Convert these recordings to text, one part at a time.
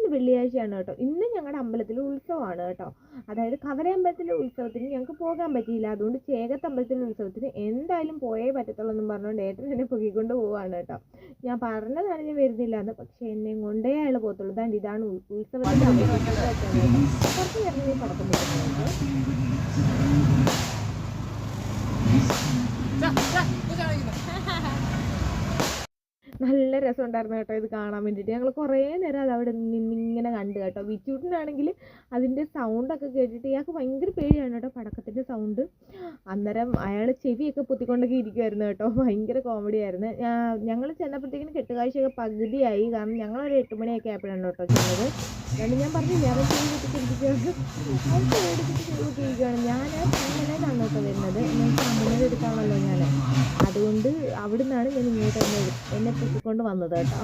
ഇന്ന് വെള്ളിയാഴ്ചയാണ് കേട്ടോ. ഇന്ന് ഞങ്ങളുടെ അമ്പലത്തിൽ ഉത്സവമാണ് കേട്ടോ. അതായത് കവല അമ്പലത്തിലെ ഉത്സവത്തിന് ഞങ്ങൾക്ക് പോകാൻ പറ്റിയില്ല. അതുകൊണ്ട് ചേകത്ത് അമ്പലത്തിലെ ഉത്സവത്തിന് എന്തായാലും പോയേ പറ്റത്തുള്ളൂ എന്നും പറഞ്ഞുകൊണ്ട് ഏട്ടൻ എന്നെ പൊക്കിക്കൊണ്ട് പോവാണ് കേട്ടോ. ഞാൻ പറഞ്ഞതാണ് ഞാൻ വരുന്നില്ല എന്ന്, പക്ഷെ എന്നെ കൊണ്ടേ അയാൾ പോകത്തുള്ളൂ. ഇതാണ്ട് ഇതാണ് ഉത്സവത്തിൻ്റെ കുറച്ച് നേരം പടക്കം പറ്റുന്നത്. നല്ല രസമുണ്ടായിരുന്നു കേട്ടോ ഇത് കാണാൻ വേണ്ടിയിട്ട്. ഞങ്ങൾ കുറേ നേരം അത് അവിടെ നിന്നിങ്ങനെ കണ്ടു കേട്ടോ. വിച്ചൂട്ടിനാണെങ്കിൽ അതിൻ്റെ സൗണ്ടൊക്കെ കേട്ടിട്ട് ഇയാൾക്ക് ഭയങ്കര പേടിയാണ് കേട്ടോ, പടക്കത്തിൻ്റെ സൗണ്ട്. അന്നേരം അയാൾ ചെവിയൊക്കെ പൊത്തിക്കൊണ്ടൊക്കെ ഇരിക്കുമായിരുന്നു കേട്ടോ. ഭയങ്കര കോമഡി ആയിരുന്നു. ഞങ്ങൾ ചെന്നപ്പോഴത്തേക്കിനും കെട്ടുകാഴ്ചയൊക്കെ പകുതിയായി. കാരണം ഞങ്ങളൊരു 8 മണിയൊക്കെ ആയപ്പോഴാണ് കേട്ടോ ചെന്നത്. അതുകൊണ്ട് ഞാൻ പറഞ്ഞില്ല അവൻ ചെവി പൊത്തിക്കൊണ്ടിരിക്കുകയാണ്, അവൻ പേടിച്ചിട്ട് ചെവി പൊത്തിയിരിക്കുകയാണ്. ഞാൻ അങ്ങനെയാണ് കേട്ടോ വരുന്നത്, എനിക്ക് അമ്മേനെ എടുത്താണല്ലോ ഞാൻ. അതുകൊണ്ട് അവിടെ നിന്നാണ് ഞാൻ ഇങ്ങോട്ട് എന്നെ പൊക്കിക്കൊണ്ട് വന്നത് കേട്ടോ.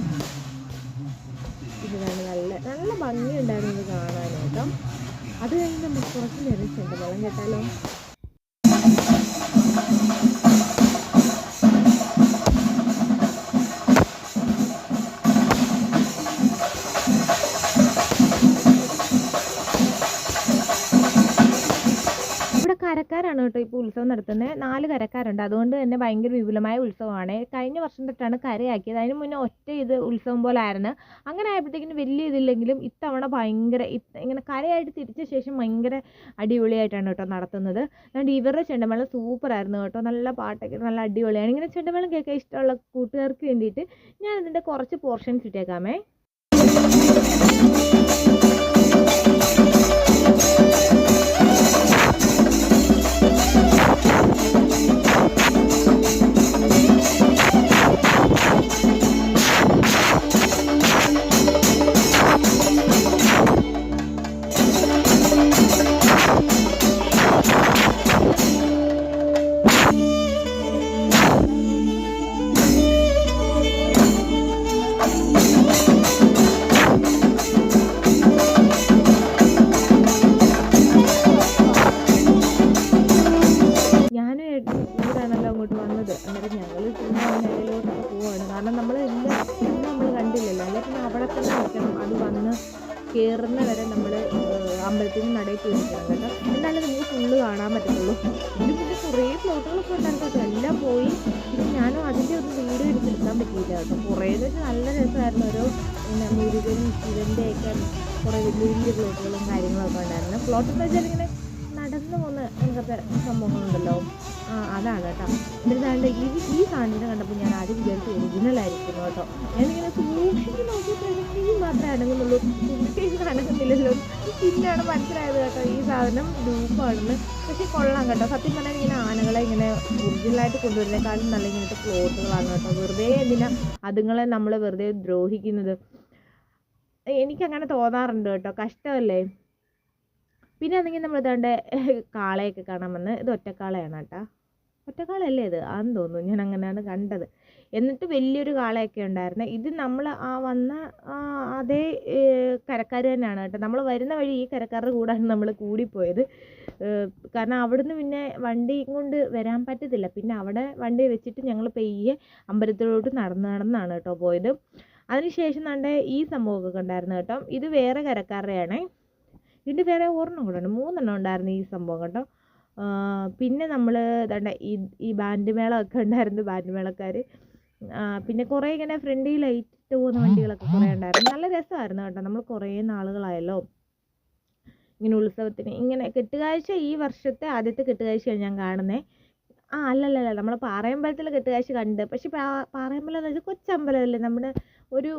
ഇതാണ് നല്ല നല്ല ഭംഗിയുണ്ടായിരുന്നു ഇത് കാണാൻ കേട്ടോ. അത് കഴിഞ്ഞ് നമുക്ക് കുറച്ച് നേരം ചെണ്ടമേളം കേട്ടാലോ. കരക്കാരാണ് കേട്ടോ ഇപ്പോൾ ഉത്സവം നടത്തുന്നത്. 4 കരക്കാരുണ്ട്. അതുകൊണ്ട് തന്നെ ഭയങ്കര വിപുലമായ ഉത്സവമാണ്. കഴിഞ്ഞ വർഷം തൊട്ടാണ് കരയാക്കിയത്. അതിന് മുന്നേ ഒറ്റ ഇത് ഉത്സവം പോലെ ആയിരുന്നു. അങ്ങനെ ആയപ്പോഴത്തേക്കിനും വലിയ ഇതില്ലെങ്കിലും ഇത്തവണ ഭയങ്കര ഇങ്ങനെ കരയായിട്ട് തിരിച്ച ശേഷം ഭയങ്കര അടിപൊളിയായിട്ടാണ് കേട്ടോ നടത്തുന്നത്. അതുകൊണ്ട് ഇവരുടെ ചെണ്ടമേളം സൂപ്പറായിരുന്നു കേട്ടോ. നല്ല പാട്ടൊക്കെ നല്ല അടിപൊളിയാണ്. ഇങ്ങനെ ചെണ്ടമേളം കേൾക്കാൻ ഇഷ്ടമുള്ള കൂട്ടുകാർക്ക് വേണ്ടിയിട്ട് ഞാൻ ഇതിൻ്റെ കുറച്ച് പോർഷൻസ് ഇട്ടേക്കാമേ. അങ്ങോട്ട് വന്നത്. അന്നേരം ഞങ്ങൾ ഇടയിലോട്ടൊക്കെ പോവാണ്. കാരണം നമ്മളെല്ലാം നമ്മൾ കണ്ടില്ലല്ലോ. അല്ലെങ്കിൽ പിന്നെ അവിടെ തന്നെ നിൽക്കണം. അത് വന്ന് കയറുന്ന വരെ നമ്മൾ അമ്പലത്തിന് നടയിൽ പോയി നിൽക്കണം കേട്ടോ. എന്നാലും നമുക്ക് ഫുള്ള് കാണാൻ പറ്റത്തുള്ളൂ. ഇതിന് പിന്നെ കുറേ ഫ്ലോട്ടുകളൊക്കെ ഉണ്ടായിരുന്നു കേട്ടോ. എല്ലാം പോയി. പിന്നെ ഞാനും അതിൻ്റെ ഒരു വീഡിയോ എടുത്തെടുക്കാൻ പറ്റിയില്ല കേട്ടോ. കുറേന്ന് വെച്ചാൽ നല്ല രസമായിരുന്നു. ഓരോ മുരുകനും ശിവൻ്റെയൊക്കെ കുറേ വലിയ വലിയ ഫ്ലോട്ടുകളും കാര്യങ്ങളൊക്കെ ഉണ്ടായിരുന്നു. ഫ്ലോട്ട് എന്ന് വെച്ചാൽ ഇങ്ങനെ നടന്നു പോകുന്ന അങ്ങനത്തെ സംഭവങ്ങളുണ്ടല്ലോ, അതാണ് കേട്ടോ. എന്നിട്ടാണ്ട് ഈ സാധനത്തെ കണ്ടപ്പോൾ ഞാൻ ആദ്യം വിചാരിച്ച് ഒറിജിനലായിരിക്കുന്നു കേട്ടോ. ഞാനിങ്ങനെ സൂക്ഷിച്ച് നോക്കിയപ്പോഴത്തേക്ക് ഈ മാത്രമേ അടങ്ങുന്നുള്ളൂ, സൂക്ഷിച്ച് അടങ്ങുന്നില്ലല്ലോ. പിന്നെയാണ് മനസ്സിലായത് കേട്ടോ ഈ സാധനം ഡൂപ്പാണെന്ന്. പക്ഷേ കൊള്ളാം കേട്ടോ. സത്യം പറഞ്ഞാൽ ഇങ്ങനെ ആനകളെ ഇങ്ങനെ ഒറിജിനലായിട്ട് കൊണ്ടുവരുന്നേക്കാളും നല്ല ഇങ്ങനത്തെ ഫ്ലോട്ടുകളാണ് കേട്ടോ. വെറുതെ എന്തിനാ അതുങ്ങളെ നമ്മൾ വെറുതെ ദ്രോഹിക്കുന്നത്, എനിക്കങ്ങനെ തോന്നാറുണ്ട് കേട്ടോ. കഷ്ടമല്ലേ. പിന്നെ ആണെങ്കിൽ നമ്മൾ ഇതാണ്ട് കാളയൊക്കെ കാണാൻ വന്ന്. ഇത് ഒറ്റക്കാളയാണ് കേട്ടോ. ഒറ്റക്കാളല്ലേ ഇത്? ആണെന്ന് തോന്നുന്നു, ഞാൻ അങ്ങനെയാണ് കണ്ടത്. എന്നിട്ട് വലിയൊരു കാളയൊക്കെ ഉണ്ടായിരുന്നു. ഇത് നമ്മൾ വന്ന അതേ കരക്കാർ തന്നെയാണ് കേട്ടോ. നമ്മൾ വരുന്ന വഴി ഈ കരക്കാരുടെ കൂടെയാണ് നമ്മൾ കൂടിപ്പോയത്. കാരണം അവിടുന്ന് പിന്നെ വണ്ടി കൊണ്ട് വരാൻ പറ്റത്തില്ല. പിന്നെ അവിടെ വണ്ടി വെച്ചിട്ട് ഞങ്ങൾ പെയ്യെ അമ്പലത്തിലോട്ട് നടന്നാണ് കേട്ടോ പോയത്. അതിനുശേഷം കണ്ടേ ഈ സംഭവമൊക്കെ ഉണ്ടായിരുന്നു കേട്ടോ. ഇത് വേറെ കരക്കാരുടെയാണേ. ഇതിൻ്റെ വേറെ ഒരെണ്ണം കൂടെ ഉണ്ട്, 3 എണ്ണം ഉണ്ടായിരുന്നു ഈ സംഭവം കേട്ടോ. പിന്നെ നമ്മൾ ഇതാണ്ട് ഈ ബാൻഡ് മേളമൊക്കെ ഉണ്ടായിരുന്നു, ബാൻഡ് മേളക്കാർ. പിന്നെ കുറേ ഇങ്ങനെ ഫ്രണ്ടിൽ ലൈറ്റ് പോകുന്ന വണ്ടികളൊക്കെ കുറേ ഉണ്ടായിരുന്നു. നല്ല രസമായിരുന്നു കേട്ടോ. നമ്മൾ കുറേ നാളുകളായല്ലോ ഇങ്ങനെ ഉത്സവത്തിന്. ഇങ്ങനെ കെട്ടുകാഴ്ച ഈ വർഷത്തെ ആദ്യത്തെ കെട്ടുകാഴ്ചയാണ് ഞാൻ കാണുന്നത്. അല്ലല്ല, നമ്മൾ പാറയമ്പലത്തിൽ കെട്ടുകാഴ്ച കണ്ട്. പക്ഷെ പാറയമ്പലം എന്ന് വെച്ചാൽ കൊച്ചമ്പലമല്ലേ, നമ്മുടെ ഒരു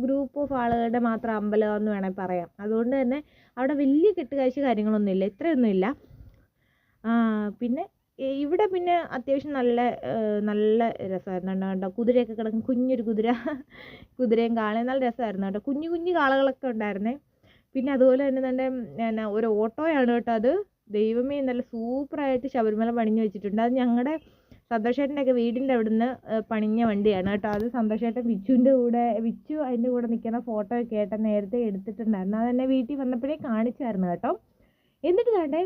ഗ്രൂപ്പ് ഓഫ് ആളുകളുടെ മാത്രം അമ്പലം എന്ന് വേണമെങ്കിൽ പറയാം. അതുകൊണ്ട് തന്നെ അവിടെ വലിയ കെട്ടുകാഴ്ച കാര്യങ്ങളൊന്നുമില്ല, ഇത്രയൊന്നുമില്ല. പിന്നെ ഇവിടെ പിന്നെ അത്യാവശ്യം നല്ല രസമായിരുന്നു കേട്ടോ. കുതിരയൊക്കെ കിടക്കും, കുഞ്ഞൊരു കുതിരയും കാളയും നല്ല രസമായിരുന്നു കേട്ടോ. കുഞ്ഞു കുഞ്ഞു കാളകളൊക്കെ ഉണ്ടായിരുന്നേ. പിന്നെ അതുപോലെ തന്നെ ഒരു ഓട്ടോയാണ് കേട്ടോ അത്. ദൈവമേ, നല്ല സൂപ്പറായിട്ട് ശബരിമല പണിഞ്ഞു വെച്ചിട്ടുണ്ട്. അത് ഞങ്ങളുടെ സന്തോഷേട്ടൻ്റെയൊക്കെ വീടിൻ്റെ അവിടുന്ന് പണിഞ്ഞ വണ്ടിയാണ് കേട്ടോ. അത് സന്തോഷേട്ടൻ വിച്ചു അതിൻ്റെ കൂടെ നിൽക്കുന്ന ഫോട്ടോ ഒക്കെ ഏട്ടൻ നേരത്തെ എടുത്തിട്ടുണ്ടായിരുന്നു. അതെന്നെ വീട്ടിൽ വന്നപ്പോഴേ കാണിച്ചായിരുന്നു കേട്ടോ. എന്നിട്ട് കണ്ടേ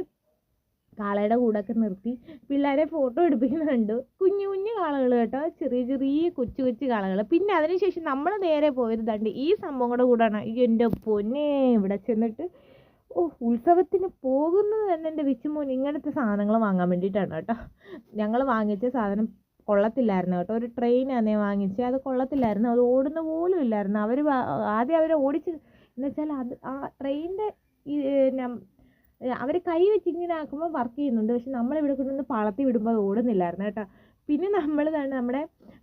കാളയുടെ കൂടൊക്കെ നിർത്തി പിള്ളേരെ ഫോട്ടോ എടുപ്പിക്കുന്നുണ്ട്. കുഞ്ഞു കുഞ്ഞു കാളകൾ കേട്ടോ, ചെറിയ ചെറിയ കൊച്ചു കൊച്ചു കാളകൾ. പിന്നെ അതിനുശേഷം നമ്മൾ നേരെ പോയത് ദണ്ട് ഈ സംഭവം കൂടെ കൂടാണ്. എൻ്റെ പൊന്നെ, ഇവിടെ ചെന്നിട്ട് ഉത്സവത്തിന് പോകുന്നത് തന്നെ എൻ്റെ വിച്ചുമോൻ ഇങ്ങനത്തെ സാധനങ്ങൾ വാങ്ങാൻ വേണ്ടിയിട്ടാണ് കേട്ടോ. ഞങ്ങൾ വാങ്ങിച്ച സാധനം കൊള്ളത്തില്ലായിരുന്നു കേട്ടോ. ഒരു ട്രെയിനാണേ വാങ്ങിച്ച്, അത് കൊള്ളത്തില്ലായിരുന്നു, അത് ഓടുന്ന പോലും ഇല്ലായിരുന്നു. ആദ്യം അവർ ഓടിച്ച് എന്ന് വെച്ചാൽ അത് ആ ട്രെയിനിൻ്റെ ഈ അവർ കൈ വെച്ച് ഇങ്ങനെ ആക്കുമ്പോൾ വർക്ക് ചെയ്യുന്നുണ്ട്, പക്ഷെ നമ്മളിവിടെ കൊണ്ടുവന്ന് പാളത്തി വിടുമ്പോൾ അത് ഓടുന്നില്ലായിരുന്നു കേട്ടോ. പിന്നെ നമ്മൾ തന്നെ നമ്മുടെ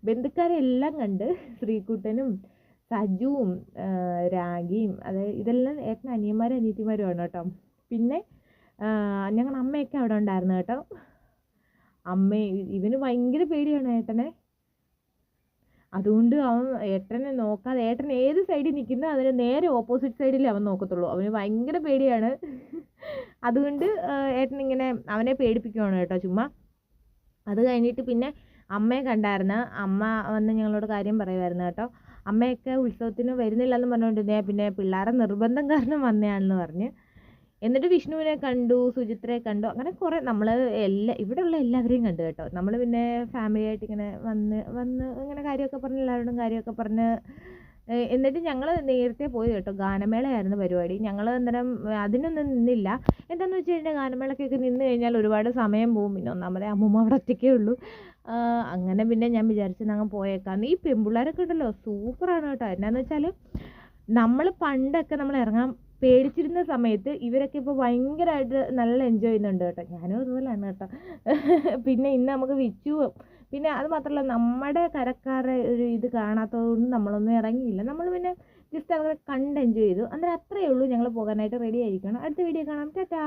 ബന്ധുക്കാരെല്ലാം കണ്ട്, ശ്രീകുട്ടനും സജുവും രാഗിയും ഇതെല്ലാം ഏട്ടൻ അനിയന്മാരും അനിയത്തിമാരുമാണ് കേട്ടോ. പിന്നെ ഞങ്ങളുടെ അമ്മയൊക്കെ അവിടെ ഉണ്ടായിരുന്നു കേട്ടോ. ഇവന് ഭയങ്കര പേടിയാണ് ഏട്ടനെ. അതുകൊണ്ട് അവൻ ഏട്ടനെ നോക്കാതെ, ഏട്ടൻ ഏത് സൈഡിൽ നിൽക്കുന്നോ അതിന് നേരെ ഓപ്പോസിറ്റ് സൈഡിൽ അവൻ നോക്കത്തുള്ളൂ. അവന് ഭയങ്കര പേടിയാണ്. അതുകൊണ്ട് ഏട്ടൻ ഇങ്ങനെ അവനെ പേടിപ്പിക്കുവാണ് കേട്ടോ ചുമ്മാ. അത് കഴിഞ്ഞിട്ട് പിന്നെ അമ്മയെ കണ്ടായിരുന്നു. അമ്മ വന്ന് ഞങ്ങളോട് കാര്യം പറയുമായിരുന്നു കേട്ടോ. അമ്മയൊക്കെ ഉത്സവത്തിന് വരുന്നില്ലെന്ന് പറഞ്ഞുകൊണ്ടിരുന്നേ, പിന്നെ പിള്ളേരെ നിർബന്ധം കാരണം വന്നതാണെന്ന് പറഞ്ഞ്. എന്നിട്ട് വിഷ്ണുവിനെ കണ്ടു, സുചിത്രയെ കണ്ടു, അങ്ങനെ കുറേ നമ്മൾ ഇവിടെയുള്ള എല്ലാവരെയും കണ്ടു കേട്ടോ. നമ്മൾ പിന്നെ ഫാമിലിയായിട്ട് ഇങ്ങനെ വന്ന് ഇങ്ങനെ കാര്യമൊക്കെ പറഞ്ഞ് എല്ലാവരോടും കാര്യമൊക്കെ പറഞ്ഞ് എന്നിട്ട് ഞങ്ങൾ നേരത്തെ പോയി കേട്ടോ. ഗാനമേളയായിരുന്നു പരിപാടി. ഞങ്ങൾ അന്നേരം അതിനൊന്നും നിന്നില്ല. എന്താണെന്ന് വെച്ച് കഴിഞ്ഞാൽ ഗാനമേളക്കൊക്കെ നിന്ന് കഴിഞ്ഞാൽ ഒരുപാട് സമയം പോകും. പിന്നെ ഒന്നാമതേ അമ്മൂമ്മ അവിടെ ഒറ്റയ്ക്കേ ഉള്ളൂ. അങ്ങനെ പിന്നെ ഞാൻ വിചാരിച്ചത് അങ്ങ് പോയേക്കാം. ഈ പെൺപിള്ളേരൊക്കെ ഉണ്ടല്ലോ സൂപ്പറാണ് കേട്ടോ. എന്നാന്ന് വെച്ചാൽ നമ്മൾ പണ്ടൊക്കെ നമ്മൾ ഇറങ്ങാൻ പേടിച്ചിരുന്ന സമയത്ത് ഇവരൊക്കെ ഇപ്പോൾ ഭയങ്കരമായിട്ട് നല്ല എൻജോയ് ചെയ്യുന്നുണ്ട് കേട്ടോ. ഞാനും അതുപോലെയാണ് കേട്ടോ. പിന്നെ ഇന്ന് നമുക്ക് വിച്ചുവും, പിന്നെ അത് മാത്രമല്ല നമ്മുടെ കരക്കാരുടെ ഒരു ഇത് കാണാത്തതുകൊണ്ട് നമ്മളൊന്നും ഇറങ്ങിയില്ല. നമ്മൾ പിന്നെ ജസ്റ്റ് അങ്ങനെ കണ്ട് എൻജോയ് ചെയ്തു. അന്നേരം അത്രയേ ഉള്ളൂ. ഞങ്ങൾ പോകാനായിട്ട് റെഡി ആയിരിക്കണം. അടുത്ത വീഡിയോ കാണാം. ടാറ്റാ.